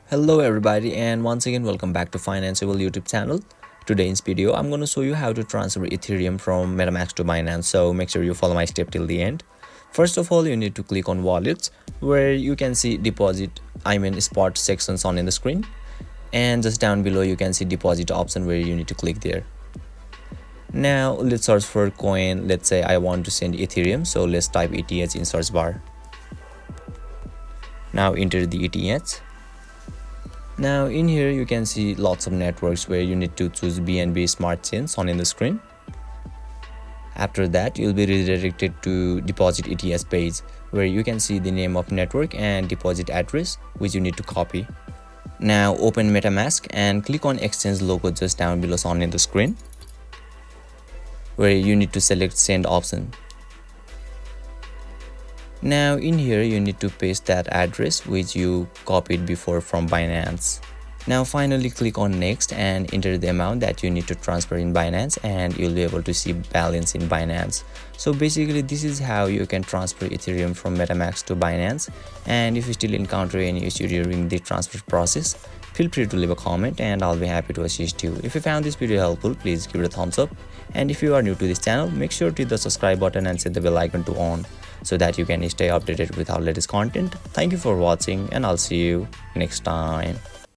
Hello everybody, and once again welcome back to Financeable YouTube channel. Today in this video I'm going to show you how to transfer Ethereum from MetaMask to Binance, so make sure you follow my step till the end. First of all, you need to click on wallets where you can see spot sections on in the screen, and just down below you can see deposit option where you need to click there. Now let's search for coin. Let's say I want to send Ethereum, so let's type ETH in search bar. Now enter the ETH. Now in here you can see lots of networks where you need to choose BNB Smart Chains on in the screen. After that, you'll be redirected to deposit ETH page where you can see the name of network and deposit address which you need to copy. Now open MetaMask and click on exchange logo just down below on in the screen where you need to select send option. Now in here you need to paste that address which you copied before from Binance. Now finally click on next and enter the amount that you need to transfer in Binance, and you'll be able to see balance in Binance. So basically this is how you can transfer Ethereum from MetaMask to Binance, and if you still encounter any issue during the transfer process, feel free to leave a comment and I'll be happy to assist you. If you found this video helpful, please give it a thumbs up, and if you are new to this channel, make sure to hit the subscribe button and set the bell icon to on so that you can stay updated with our latest content. Thank you for watching, and I'll see you next time.